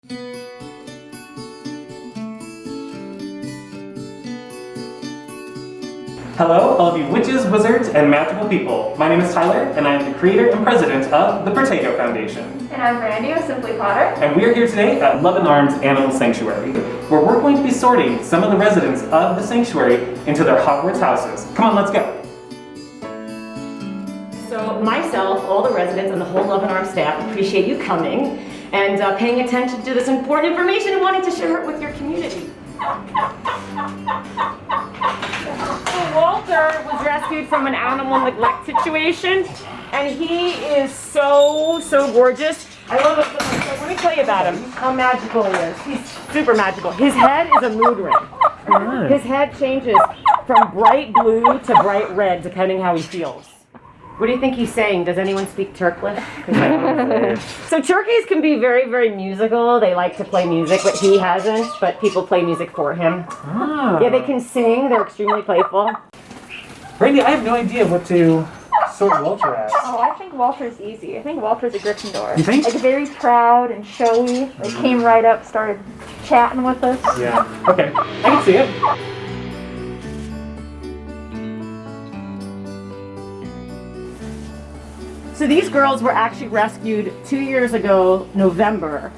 Hello, all of you witches, wizards, and magical people. My name is Tyler, and I am the creator and president of the Protego Foundation. And I'm Brandy with Simply Potter. And we are here today at Luvin Arms Animal Sanctuary, where we're going to be sorting some of the residents of the sanctuary into their Hogwarts houses. Come on, let's go. So myself, all the residents, and the whole Luvin Arms staff appreciate you coming and paying attention to this important information and wanting to share it with your community. Walter was rescued from an animal neglect situation, and he is so gorgeous. I love it. Let me tell you about him, how magical he is. He's super magical. His head is a mood ring. His head changes from bright blue to bright red, depending how he feels. What do you think he's saying? Does anyone speak Turkish? So turkeys can be very musical. They like to play music, but he hasn't. But people play music for him. Yeah, they can sing. They're extremely playful. Brandy, I have no idea what to sort Walter as. Oh, I think Walter's easy. I think Walter's a Gryffindor. You think? Like very proud and showy. They came right up, started chatting with us. Yeah. Okay, I can see it. So these girls were actually rescued 2 years ago, November,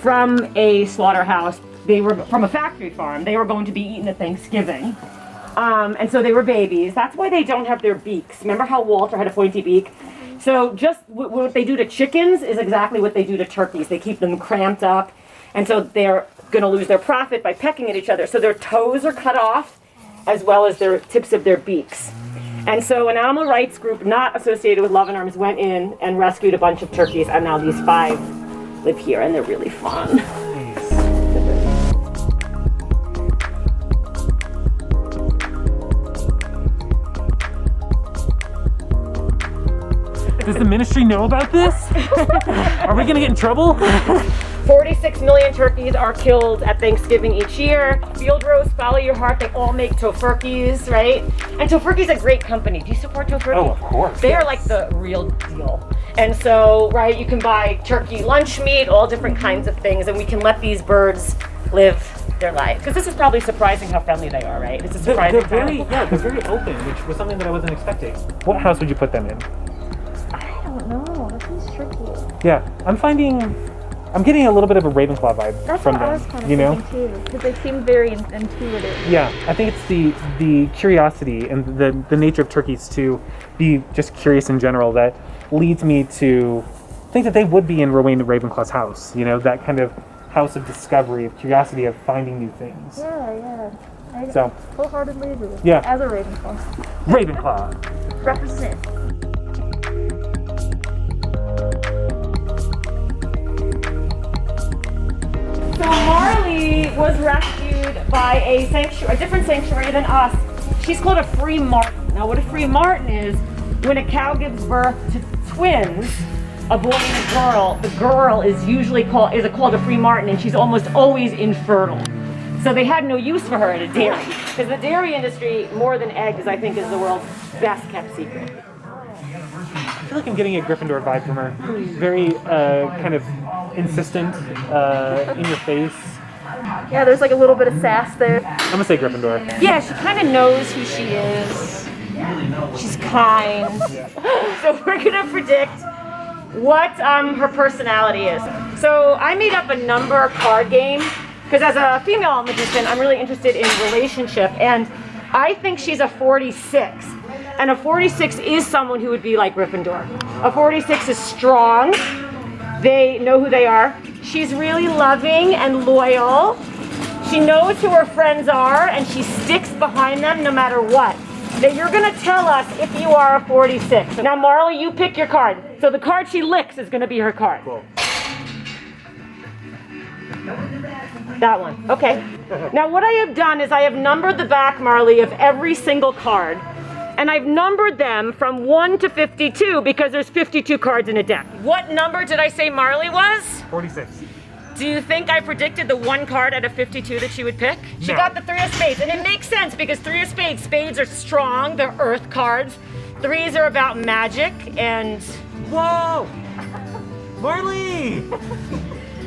from a slaughterhouse. They were from a factory farm. They were going to be eaten at Thanksgiving. And so they were babies. That's why they don't have their beaks. Remember how Walter had a pointy beak? So just what they do to chickens is exactly what they do to turkeys. They keep them cramped up. And so they're going to lose their profit by pecking at each other. So their toes are cut off, as well as their tips of their beaks. And so an animal rights group not associated with Luvin Arms went in and rescued a bunch of turkeys, and now these 5 live here, and they're really fun. Does the ministry know about this? Are we gonna get in trouble? 46 million turkeys are killed at Thanksgiving each year. Field roast, follow your heart, they all make tofurkeys, right? And Tofurkey's a great company. Do you support Tofurkey? Oh, of course. They are like the real deal. And so, right, you can buy turkey lunch meat, all different kinds of things, and we can let these birds live their life. Because this is probably surprising how friendly they are, right? It's a surprising they're very open, which was something that I wasn't expecting. What house would you put them in? I don't know. This is tricky. Yeah, I'm getting a little bit of a Ravenclaw vibe That's from what them. I was kind of you know? thinking too. Because they seem very intuitive. Yeah, I think it's the curiosity and the nature of turkeys to be just curious in general that leads me to think that they would be in Rowena Ravenclaw's house. You know, that kind of house of discovery, of curiosity, of finding new things. Yeah. I So, wholeheartedly agree. Yeah. As a Ravenclaw. Ravenclaw. Represent. So Marley was rescued by a different sanctuary than us. She's called a free martin. Now what a free martin is, when a cow gives birth to twins, a boy and a girl, the girl is usually called a free martin, and she's almost always infertile. So they had no use for her at a dairy. Because the dairy industry, more than eggs, I think is the world's best kept secret. I feel like I'm getting a Gryffindor vibe from her. Very kind of insistent, in your face. Yeah, there's like a little bit of sass there. I'm gonna say Gryffindor. Yeah, she kind of knows who she is. She's kind. So we're gonna predict what her personality is. So I made up a number card game because as a female magician, I'm really interested in relationship, and I think she's a 46. And a 46 is someone who would be like Gryffindor. A 46 is strong. They know who they are. She's really loving and loyal. She knows who her friends are, and she sticks behind them no matter what. Now you're gonna tell us if you are a 46. Now Marley, you pick your card. So the card she licks is gonna be her card. Cool. That one, okay. Now what I have done is I have numbered the back, Marley, of every single card. And I've numbered them from 1 to 52 because there's 52 cards in a deck. What number did I say Marley was? 46. Do you think I predicted the one card out of 52 that she would pick? She No. got the 3 of spades, and it makes sense because 3 of spades, spades are strong, they're earth cards. 3s are about magic and... Whoa! Marley!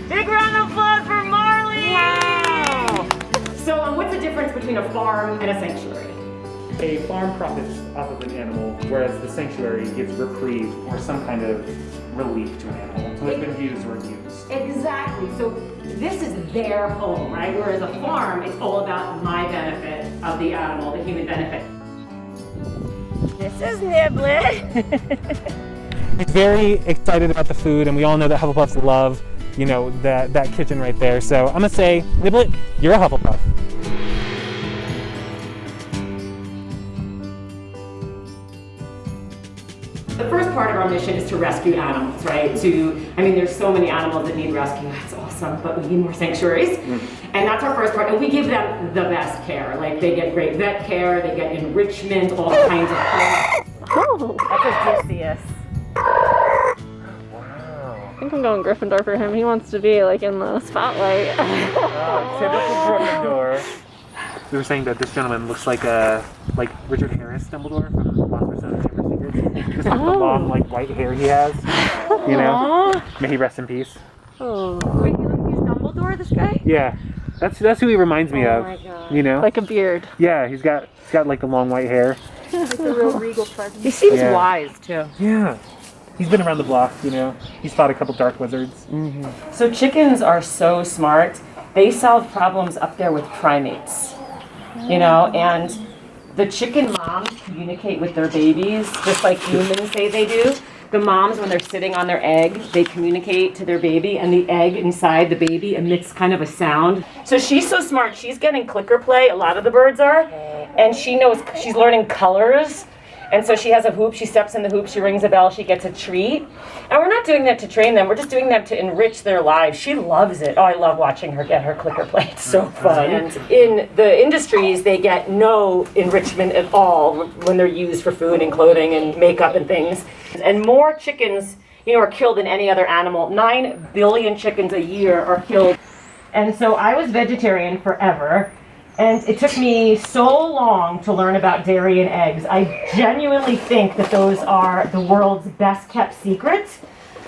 Big round of applause for Marley! Wow! So what's the difference between a farm and a sanctuary? A farm profits off of an animal, whereas the sanctuary gives reprieve or some kind of relief to an animal who has been used or abused. Exactly. So this is their home, right? Whereas a farm, it's all about my benefit of the animal, the human benefit. This is Nibblet. He's very excited about the food, and we all know that Hufflepuffs love, you know, that kitchen right there. So I'm gonna say, Nibblet, you're a Hufflepuff. The first part of our mission is to rescue animals, right? There's so many animals that need rescue. That's awesome, but we need more sanctuaries. And that's our first part. And we give them the best care. Like, they get great vet care, they get enrichment, all kinds of things. Oh, That's Odysseus. I think I'm going Gryffindor for him. He wants to be like in the spotlight. Typical Gryffindor. We were saying that this gentleman looks like Richard Harris Dumbledore from Philosopher's Stone and Chamber of Secrets. Just with the long, white hair he has. You know? May he rest in peace. Oh. Wait, he's Dumbledore, this guy? Yeah. That's who he reminds me of. My God. You know? Like a beard. Yeah, he's got like the long white hair. Like a real regal presence. He seems Yeah. wise, too. Yeah. He's been around the block, you know. He's fought a couple dark wizards. So chickens are so smart. They solve problems up there with primates, you know, and the chicken moms communicate with their babies just like humans say they do. The moms, when they're sitting on their egg, they communicate to their baby, and the egg inside the baby emits kind of a sound. So she's so smart. She's getting clicker play, a lot of the birds are, and she knows, she's learning colors. And so she has a hoop, she steps in the hoop, she rings a bell, she gets a treat. And we're not doing that to train them, we're just doing that to enrich their lives. She loves it. Oh, I love watching her get her clicker play. It's so fun. And in the industries, they get no enrichment at all when they're used for food and clothing and makeup and things. And more chickens, you know, are killed than any other animal. 9 billion chickens a year are killed. And so I was vegetarian forever. And it took me so long to learn about dairy and eggs. I genuinely think that those are the world's best kept secrets,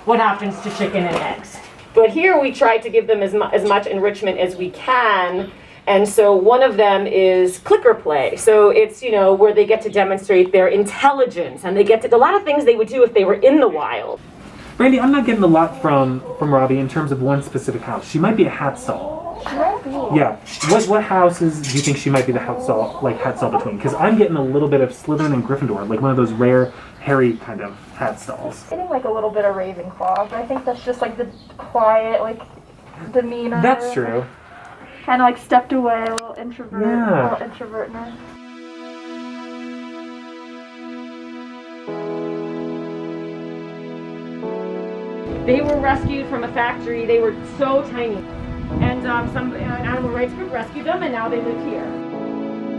what happens to chicken and eggs. But here we try to give them as much enrichment as we can. And so one of them is clicker play. So it's, you know, where they get to demonstrate their intelligence, and they get to do a lot of things they would do if they were in the wild. Brandy, I'm not getting a lot from Robbie in terms of one specific house. She might be a hat stall. Yeah. What houses do you think she might be the hat stall between? Because I'm getting a little bit of Slytherin and Gryffindor, like one of those rare, hairy kind of hat stalls. Getting like a little bit of Ravenclaw, but I think that's just like the quiet, demeanor. That's true. Kind of stepped away, a little introvert, Yeah. little introvertness. They were rescued from a factory. They were so tiny. And an animal rights group rescued them, and now they live here.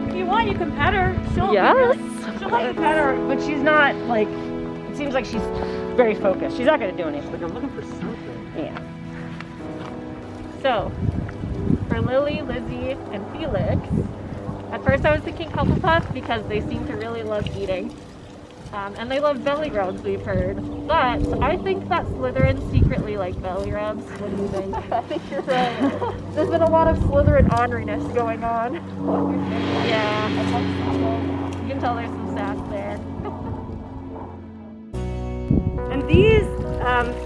If you want, you can pet her. She'll let you pet her, but she's not, it seems like she's very focused. She's not going to do anything. I'm looking for something. Yeah. So, for Lily, Lizzie, and Felix, at first I was thinking Hufflepuff because they seem to really love eating. And they love belly rubs, we've heard. But I think that Slytherin secretly like belly rubs. What do you think? I think you're right. There's been a lot of Slytherin orneriness going on. Yeah. You can tell there's some sass there. And these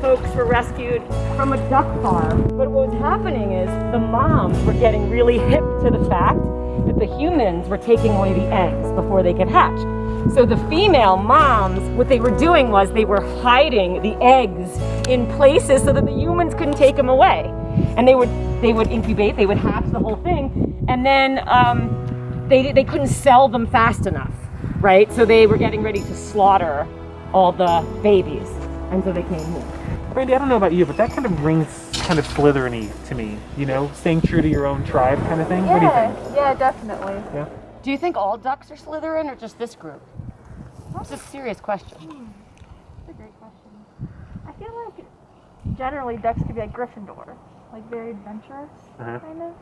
folks were rescued from a duck farm. But what was happening is the moms were getting really hip to the fact that the humans were taking away the eggs before they could hatch. So the female moms, what they were doing was they were hiding the eggs in places so that the humans couldn't take them away. And they would incubate, they would hatch the whole thing, and then they couldn't sell them fast enough, right? So they were getting ready to slaughter all the babies, and so they came here. Brandy, I don't know about you, but that kind of rings kind of Slytherin-y to me, you know, staying true to your own tribe kind of thing. What do you think? Yeah, definitely. Yeah. Do you think all ducks are Slytherin or just this group? That's a serious question. That's a great question. I feel like generally ducks could be like Gryffindor, like very adventurous, kind of.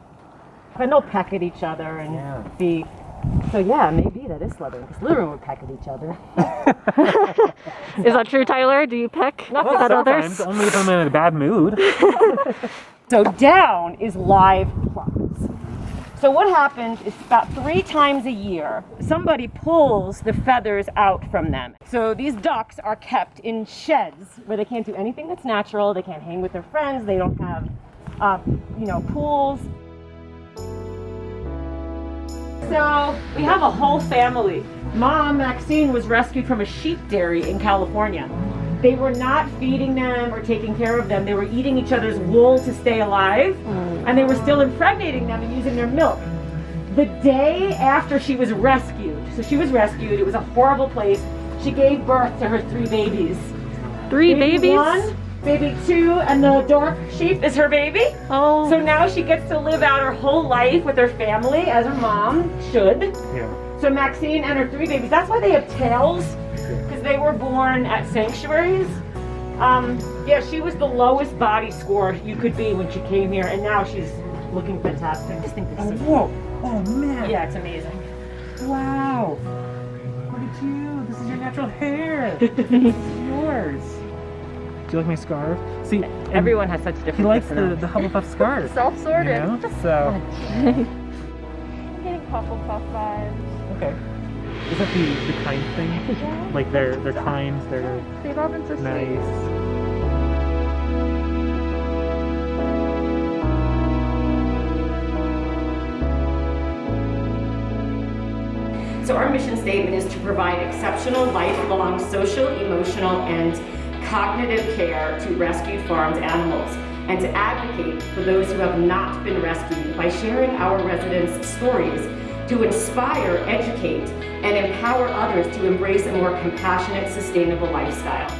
And they'll peck at each other and be. So yeah, maybe that is Slytherin. Because Slytherin would peck at each other. Is that true, Tyler? Do you peck at others? Sometimes, only if I'm in a bad mood. So down is live plants. So what happens is about 3 times a year, somebody pulls the feathers out from them. So these ducks are kept in sheds where they can't do anything that's natural. They can't hang with their friends. They don't have, pools. So we have a whole family. Mom, Maxine, was rescued from a sheep dairy in California. They were not feeding them or taking care of them. They were eating each other's wool to stay alive, and they were still impregnating them and using their milk. The day after she was rescued, so she was rescued, it was a horrible place, she gave birth to her 3 babies. 3 Baby babies? 1, baby 2, and the dark sheep is her baby. Oh. So now she gets to live out her whole life with her family, as her mom should. Yeah. So Maxine and her 3 babies, that's why they have tails, because they were born at sanctuaries. She was the lowest body score you could be when she came here, and now she's looking fantastic. I just think this is Whoa. Oh, man. yeah, it's amazing. Wow. Look at you. This is your natural hair. This is yours. Do you like my scarf? See, and Everyone has such different. he likes the personalities. Hufflepuff scarf. Self-sorted. You know? So, I'm getting Hufflepuff vibes. okay. Is that the kind thing? Yeah. Like they're kind, they're They've all been so sweet. nice. So our mission statement is to provide exceptional lifelong social, emotional, and cognitive care to rescued farmed animals, and to advocate for those who have not been rescued by sharing our residents' stories to inspire, educate, and empower others to embrace a more compassionate, sustainable lifestyle.